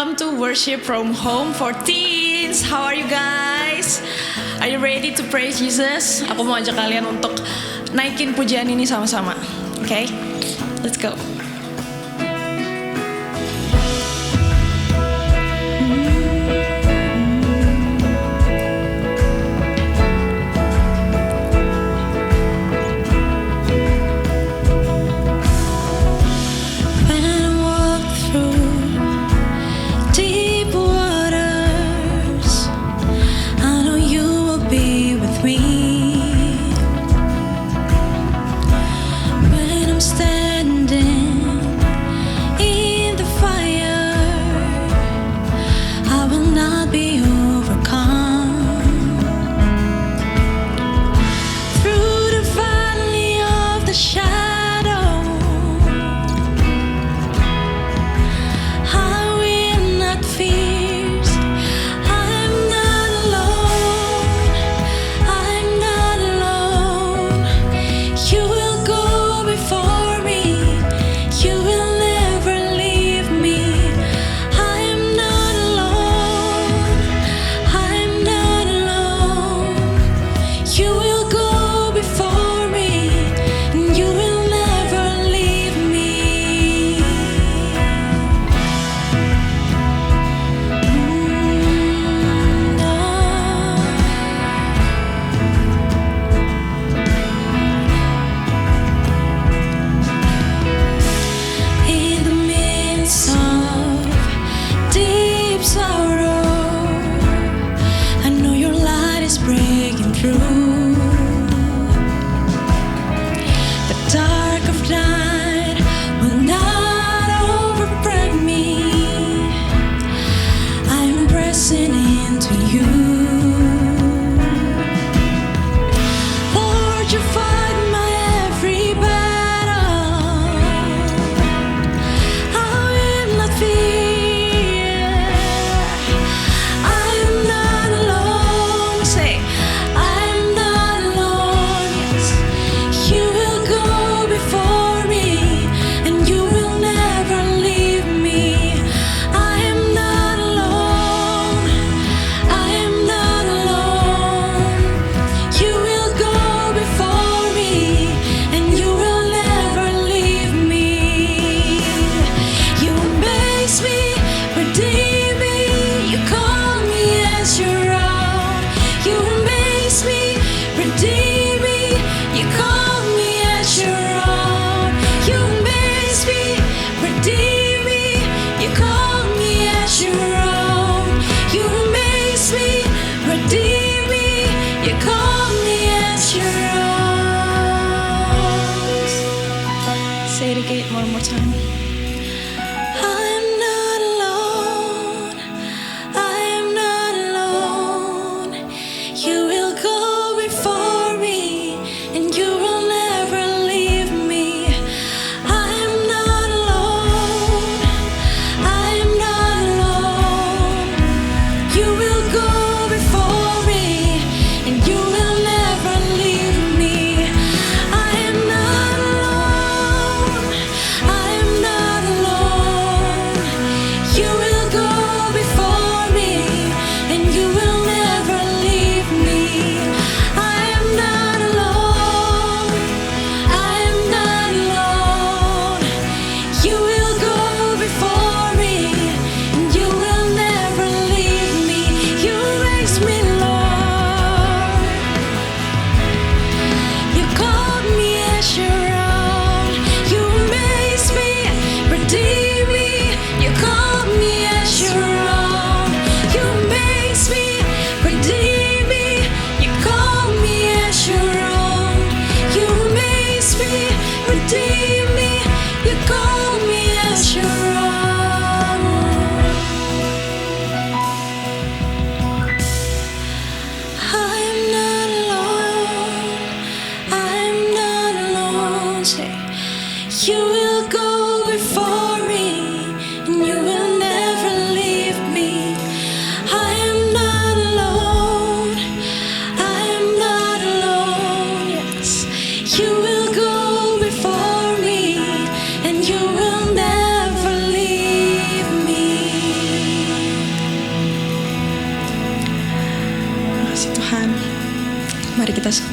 welcome to Worship from Home for Teens. How are you guys? Are you ready to praise Jesus? Aku mau ajak kalian untuk naikin pujian ini sama-sama. Okay? Let's go. One more time. I'm not alone. I am not alone. You will go before me, and you will never leave me. I am not alone. I am not alone. You will go before me, and you will never leave me. I am not alone. I am not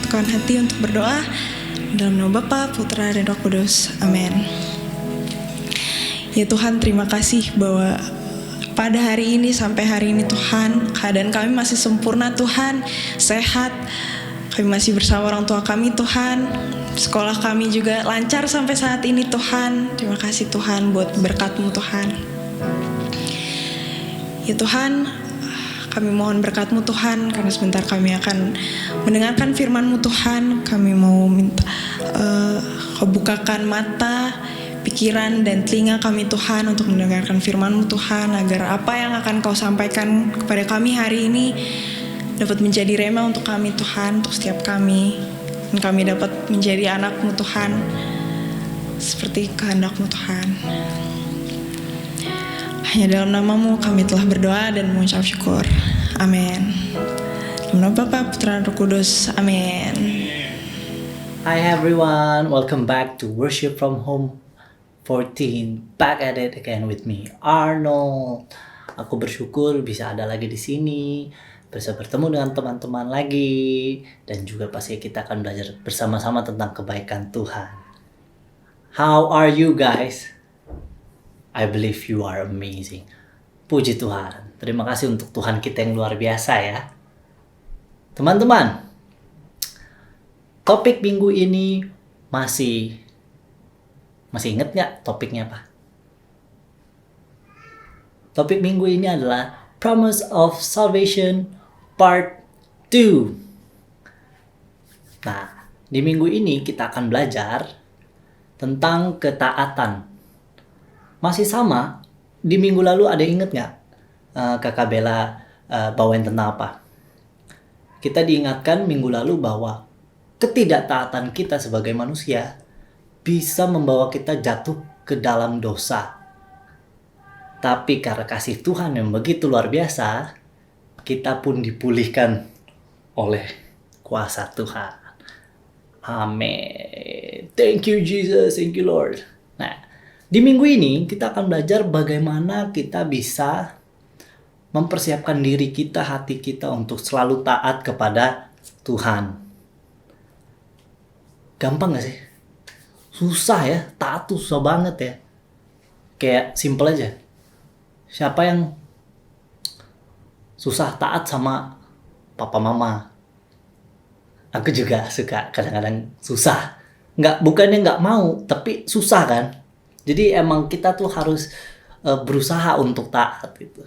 menyatukan hati untuk berdoa dalam nama Bapa, Putra, dan Roh Kudus. Amin. Ya Tuhan, terima kasih bahwa pada hari ini sampai hari ini Tuhan, keadaan kami masih sempurna Tuhan, sehat. Kami masih bersama orang tua kami Tuhan. Sekolah kami juga lancar sampai saat ini Tuhan. Terima kasih Tuhan buat berkat-Mu Tuhan. Ya Tuhan, kami mohon berkat-Mu Tuhan, karena sebentar kami akan mendengarkan firman-Mu Tuhan. Kami mau minta Kau bukakan mata, pikiran dan telinga kami Tuhan untuk mendengarkan firman-Mu Tuhan, agar apa yang akan Kau sampaikan kepada kami hari ini dapat menjadi rema untuk kami Tuhan, untuk setiap kami. Dan kami dapat menjadi anak-Mu Tuhan, seperti kehendak-Mu Tuhan. Hanya dalam nama-Mu kami telah berdoa dan mengucap syukur. Amin. Dalam nama Bapa, Putra, dan Roh Kudus. Amin. Hi everyone, welcome back to Worship from Home 14. Back at it again with me, Arnold. Aku bersyukur bisa ada lagi di sini, bisa bertemu dengan teman-teman lagi, dan juga pasti kita akan belajar bersama-sama tentang kebaikan Tuhan. How are you guys? I believe you are amazing. Puji Tuhan. Terima kasih untuk Tuhan kita yang luar biasa ya. Teman-teman, topik minggu ini masih ingat nggak topiknya apa? Topik minggu ini adalah Promise of Salvation Part 2. Nah, di minggu ini kita akan belajar tentang ketaatan. Masih sama, di minggu lalu ada inget nggak Kakak Bella bawain tentang apa? Kita diingatkan minggu lalu bahwa ketidaktaatan kita sebagai manusia bisa membawa kita jatuh ke dalam dosa. Tapi karena kasih Tuhan yang begitu luar biasa, kita pun dipulihkan oleh kuasa Tuhan. Amin. Thank you Jesus, thank you Lord. Nah, di minggu ini kita akan belajar bagaimana kita bisa mempersiapkan diri kita, hati kita untuk selalu taat kepada Tuhan. Gampang gak sih? Susah ya, taat tuh susah banget ya. Kayak simple aja. Siapa yang susah taat sama papa mama? Aku juga suka kadang-kadang susah. Bukannya nggak mau, tapi susah kan. Jadi emang kita tuh harus berusaha untuk taat gitu.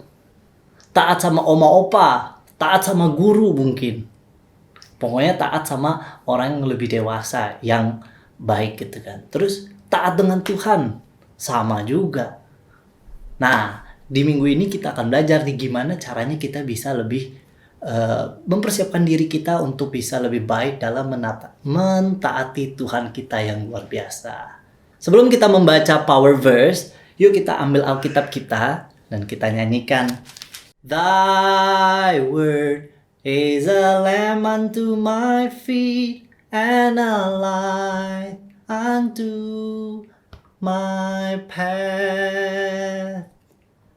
Taat sama oma opa, taat sama guru mungkin. Pokoknya taat sama orang yang lebih dewasa, yang baik gitu kan. Terus taat dengan Tuhan, sama juga. Nah, di minggu ini kita akan belajar nih gimana caranya kita bisa lebih mempersiapkan diri kita untuk bisa lebih baik dalam mentaati Tuhan kita yang luar biasa. Sebelum kita membaca power verse, yuk kita ambil Alkitab kita dan kita nyanyikan. Thy word is a lamp unto my feet and a light unto my path.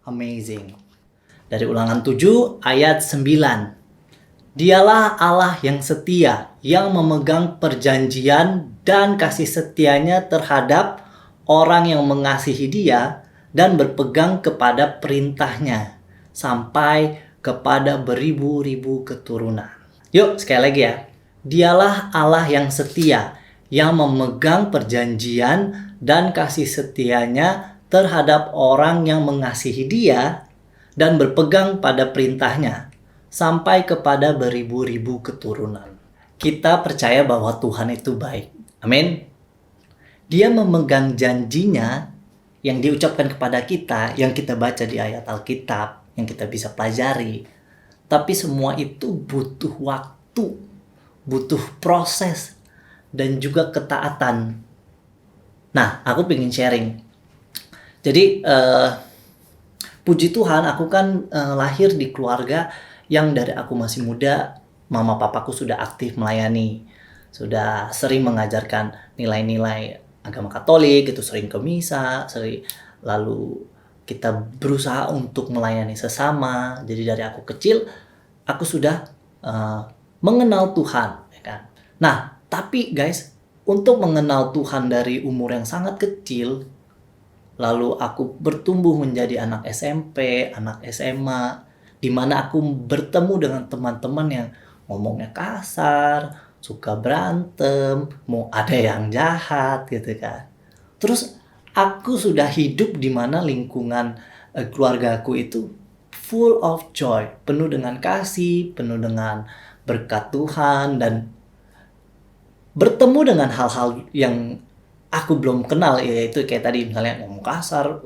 Amazing. Dari Ulangan 7 ayat 9. Dialah Allah yang setia, yang memegang perjanjian dan kasih setianya terhadap orang yang mengasihi Dia dan berpegang kepada perintahnya sampai kepada beribu-ribu keturunan. Yuk sekali lagi ya. Dialah Allah yang setia, yang memegang perjanjian dan kasih setianya terhadap orang yang mengasihi Dia dan berpegang pada perintahnya sampai kepada beribu-ribu keturunan. Kita percaya bahwa Tuhan itu baik. Amin. Dia memegang janjinya yang diucapkan kepada kita, yang kita baca di ayat Alkitab, yang kita bisa pelajari. Tapi semua itu butuh waktu, butuh proses, dan juga ketaatan. Nah, aku pengen sharing. Jadi, puji Tuhan, aku kan lahir di keluarga yang dari aku masih muda, mama papaku sudah aktif melayani. Sudah sering mengajarkan nilai-nilai agama Katolik, itu sering ke misa, lalu kita berusaha untuk melayani sesama. Jadi dari aku kecil, aku sudah mengenal Tuhan, ya kan? Nah, tapi guys, untuk mengenal Tuhan dari umur yang sangat kecil, lalu aku bertumbuh menjadi anak SMP, anak SMA, di mana aku bertemu dengan teman-teman yang ngomongnya kasar, suka berantem, mau ada yang jahat gitu kan. Terus aku sudah hidup di mana lingkungan keluargaku itu full of joy, penuh dengan kasih, penuh dengan berkat Tuhan, dan bertemu dengan hal-hal yang aku belum kenal, yaitu kayak tadi misalnya ngomong kasar,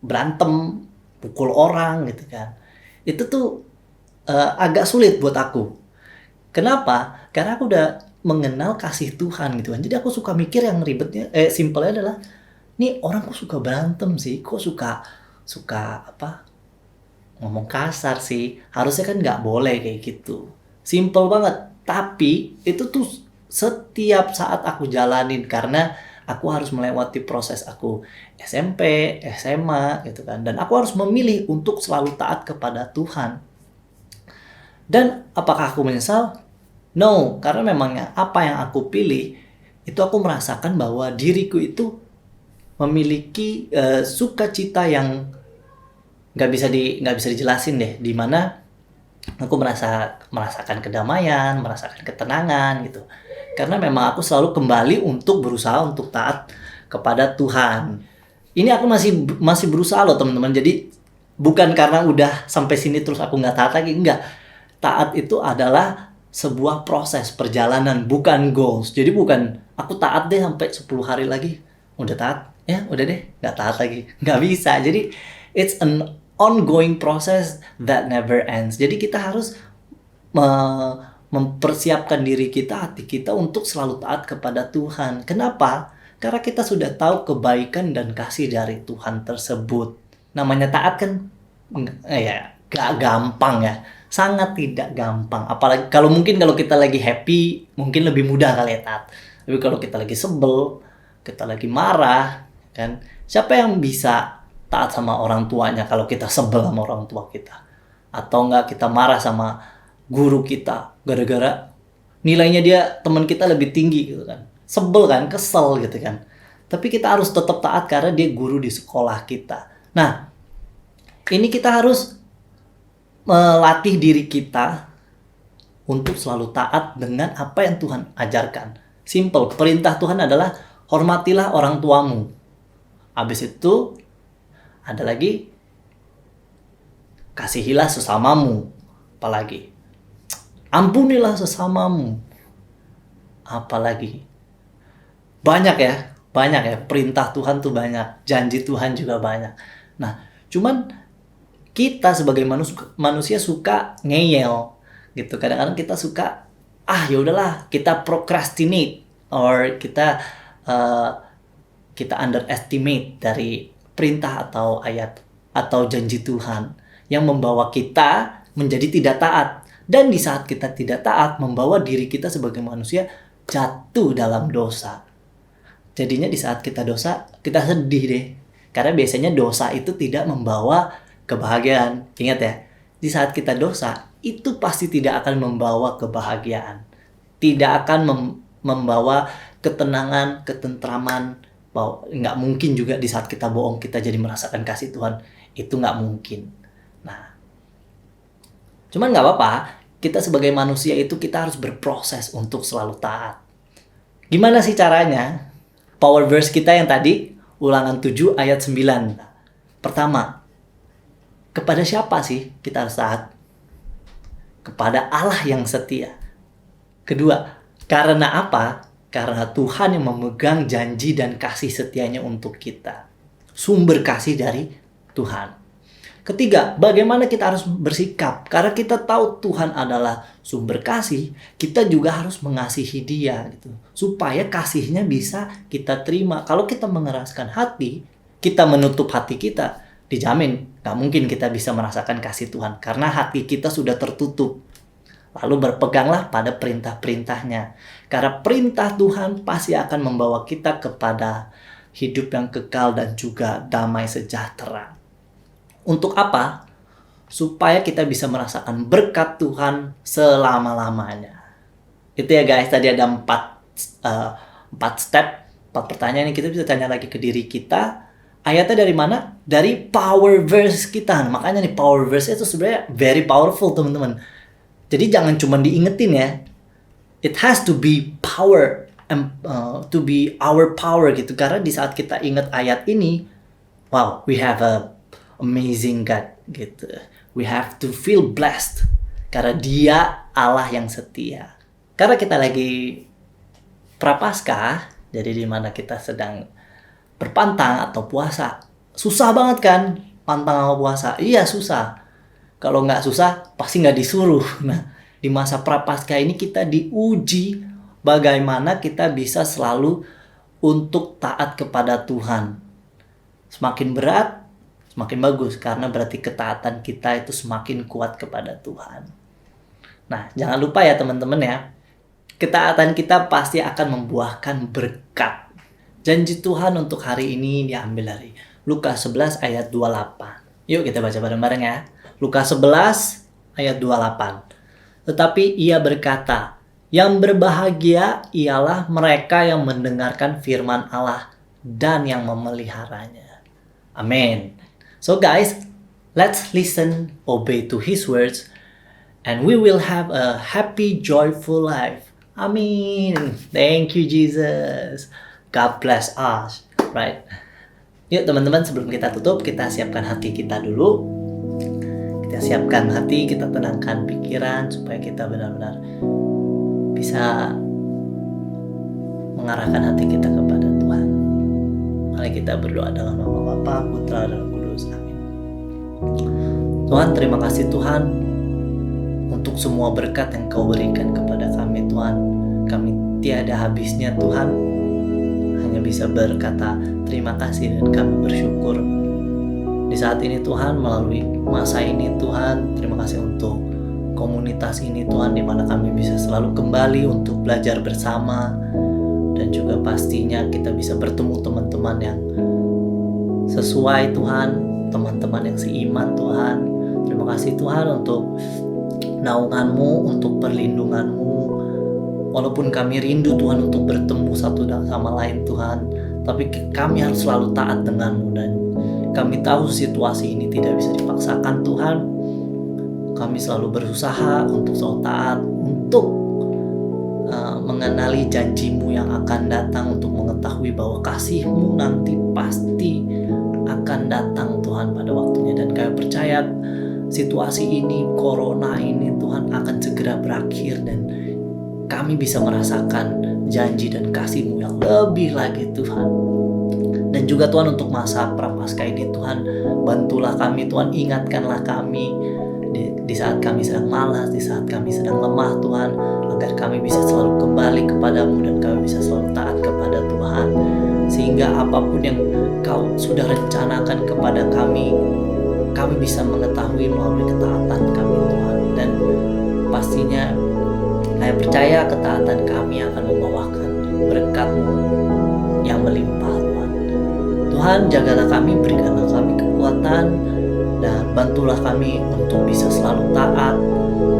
berantem, pukul orang gitu kan. Itu tuh agak sulit buat aku. Kenapa? Karena aku udah mengenal kasih Tuhan gitu kan. Jadi aku suka mikir yang ribetnya, simpelnya adalah, nih orang kok suka berantem sih, kok suka apa, ngomong kasar sih. Harusnya kan nggak boleh kayak gitu. Simple banget. Tapi itu tuh setiap saat aku jalanin karena aku harus melewati proses aku SMP, SMA gitu kan. Dan aku harus memilih untuk selalu taat kepada Tuhan. Dan apakah aku menyesal? No, karena memangnya apa yang aku pilih itu aku merasakan bahwa diriku itu memiliki sukacita yang nggak bisa dijelasin deh, di mana aku merasakan kedamaian, merasakan ketenangan gitu. Karena memang aku selalu kembali untuk berusaha untuk taat kepada Tuhan. Ini aku masih berusaha loh teman-teman. Jadi bukan karena udah sampai sini terus aku nggak taat lagi, enggak. Taat itu adalah sebuah proses perjalanan, bukan goals. Jadi bukan aku taat deh sampai 10 hari lagi udah taat, ya udah deh nggak taat lagi, nggak bisa. Jadi it's an ongoing process that never ends. Jadi kita harus mempersiapkan diri kita, hati kita untuk selalu taat kepada Tuhan. Kenapa? Karena kita sudah tahu kebaikan dan kasih dari Tuhan tersebut. Namanya taat kan ya gak gampang ya. Sangat tidak gampang. Apalagi kalau kita lagi happy, mungkin lebih mudah kali ya taat. Tapi kalau kita lagi sebel, kita lagi marah, kan? Siapa yang bisa taat sama orang tuanya kalau kita sebel sama orang tua kita? Atau enggak kita marah sama guru kita gara-gara nilainya dia, teman kita lebih tinggi gitu kan. Sebel kan, kesel gitu kan. Tapi kita harus tetap taat karena dia guru di sekolah kita. Nah, ini kita harus melatih diri kita untuk selalu taat dengan apa yang Tuhan ajarkan. Simple, perintah Tuhan adalah hormatilah orang tuamu. Habis itu ada lagi kasihilah sesamamu. Apalagi ampunilah sesamamu. Apalagi banyak ya perintah Tuhan tuh banyak, janji Tuhan juga banyak. Nah, cuman kita sebagai manusia suka ngeyel gitu. Kadang-kadang kita suka ya udahlah, kita procrastinate or kita underestimate dari perintah atau ayat atau janji Tuhan yang membawa kita menjadi tidak taat. Dan di saat kita tidak taat, membawa diri kita sebagai manusia jatuh dalam dosa. Jadinya di saat kita dosa, kita sedih deh. Karena biasanya dosa itu tidak membawa kebahagiaan. Ingat ya, di saat kita dosa, itu pasti tidak akan membawa kebahagiaan. Tidak akan membawa ketenangan, ketentraman. Nggak mungkin juga di saat kita bohong, kita jadi merasakan kasih Tuhan. Itu nggak mungkin. Nah, cuman nggak apa-apa, kita sebagai manusia itu kita harus berproses untuk selalu taat. Gimana sih caranya? Power verse kita yang tadi, Ulangan 7 ayat 9. Pertama, kepada siapa sih kita harus taat? Kepada Allah yang setia. Kedua, karena apa? Karena Tuhan yang memegang janji dan kasih setianya untuk kita. Sumber kasih dari Tuhan. Ketiga, bagaimana kita harus bersikap? Karena kita tahu Tuhan adalah sumber kasih, kita juga harus mengasihi Dia gitu. Supaya kasihnya bisa kita terima. Kalau kita mengeraskan hati, kita menutup hati kita, dijamin gak mungkin kita bisa merasakan kasih Tuhan. Karena hati kita sudah tertutup. Lalu berpeganglah pada perintah-perintahnya. Karena perintah Tuhan pasti akan membawa kita kepada hidup yang kekal dan juga damai sejahtera. Untuk apa? Supaya kita bisa merasakan berkat Tuhan selama-lamanya. Itu ya guys, tadi ada 4 step, 4 pertanyaan yang kita bisa tanya lagi ke diri kita. Ayatnya dari mana? Dari power verse kita. Makanya nih power verse itu sebenarnya very powerful teman-teman. Jadi jangan cuma diingetin ya. It has to be power, to be our power gitu. Karena di saat kita ingat ayat ini, wow, we have a amazing God gitu. We have to feel blessed karena Dia Allah yang setia. Karena kita lagi Prapaskah, jadi di mana kita sedang berpantang atau puasa. Susah banget kan pantang atau puasa? Iya susah. Kalau nggak susah pasti nggak disuruh. Nah, di masa Prapaskah ini kita diuji bagaimana kita bisa selalu untuk taat kepada Tuhan. Semakin berat, semakin bagus karena berarti ketaatan kita itu semakin kuat kepada Tuhan. Nah, jangan lupa ya teman-teman ya. Ketaatan kita pasti akan membuahkan berkat. Janji Tuhan untuk hari ini diambil dari Lukas 11 ayat 28. Yuk kita baca bareng-bareng ya. Lukas 11 ayat 28. Tetapi ia berkata, yang berbahagia ialah mereka yang mendengarkan firman Allah dan yang memeliharanya. Amin. So guys, let's listen, obey to His words, and we will have a happy, joyful life. Amin. Thank you Jesus. God bless us. Right. Yuk teman-teman, sebelum kita tutup, kita siapkan hati kita dulu. Kita siapkan hati, kita tenangkan pikiran supaya kita benar-benar bisa mengarahkan hati kita kepada Tuhan. Mari kita berdoa dalam nama Bapa, Putra, dan Roh Kudus. Amin. Tuhan, terima kasih Tuhan untuk semua berkat yang Kau berikan kepada kami Tuhan. Kami tiada habisnya Tuhan, hanya bisa berkata terima kasih dan kami bersyukur. Di saat ini Tuhan, melalui masa ini Tuhan, terima kasih untuk komunitas ini Tuhan, di mana kami bisa selalu kembali untuk belajar bersama, dan juga pastinya kita bisa bertemu teman-teman yang sesuai Tuhan, teman-teman yang seiman Tuhan. Terima kasih Tuhan untuk naungan-Mu, untuk perlindungan-Mu. Walaupun kami rindu Tuhan untuk bertemu satu sama lain Tuhan, tapi kami harus selalu taat dengan-Mu, dan kami tahu situasi ini tidak bisa dipaksakan Tuhan. Kami selalu berusaha untuk selalu taat, untuk mengenali janji-Mu yang akan datang, untuk mengetahui bahwa kasih-Mu nanti pasti akan datang Tuhan pada waktunya. Dan kami percaya situasi ini, corona ini Tuhan akan segera berakhir, dan kami bisa merasakan janji dan kasih-Mu yang lebih lagi Tuhan. Dan juga Tuhan, untuk masa Prapaskah ini Tuhan, bantulah kami Tuhan, ingatkanlah kami di saat kami sedang malas, di saat kami sedang lemah Tuhan, agar kami bisa selalu kembali kepadamu dan kami bisa selalu taat kepada Tuhan, sehingga apapun yang Kau sudah rencanakan kepada kami bisa mengetahui melalui ketaatan kami Tuhan. Dan pastinya saya percaya ketaatan kami akan membawakan berkat-Mu yang melimpah Tuhan. Tuhan, jagalah kami, berikanlah kami kekuatan, dan bantulah kami untuk bisa selalu taat,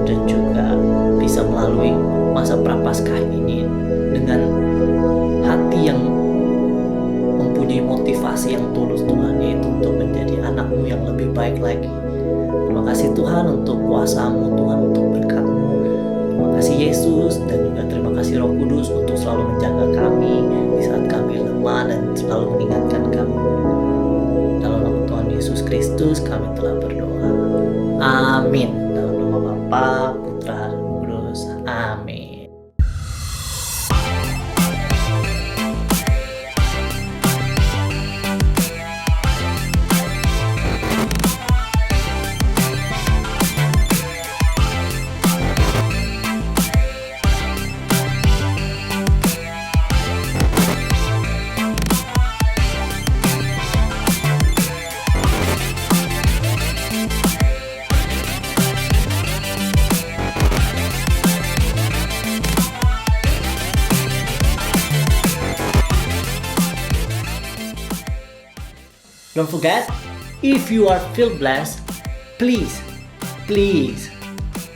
dan juga bisa melalui masa Prapaskah ini dengan hati yang mempunyai motivasi yang tulus Tuhan, yaitu untuk menjadi anak-Mu yang lebih baik lagi. Terima kasih Tuhan untuk kuasa-Mu Tuhan, untuk berkat-Mu. Terima kasih Yesus, dan juga terima kasih Roh Kudus untuk selalu menjaga kami di saat kami lemah dan selalu mengingatkan kami. Dalam nama Tuhan Yesus Kristus kami telah berdoa. Amin. Dalam nama Bapa, Putra, dan Roh Kudus. Amin. Don't forget, if you are feel blessed, please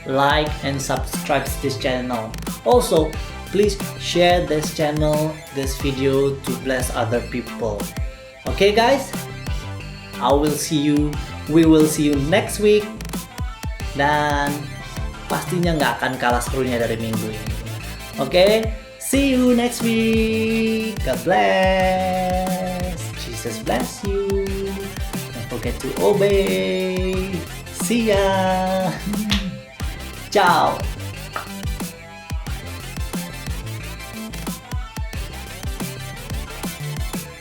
like and subscribe to this channel. Also, please share this channel, this video to bless other people. Okay guys, we will see you next week. Dan pastinya nggak akan kalah serunya dari minggu ini. Okay, see you next week. God bless. Jesus bless you. Don't forget to obey. See ya. Ciao.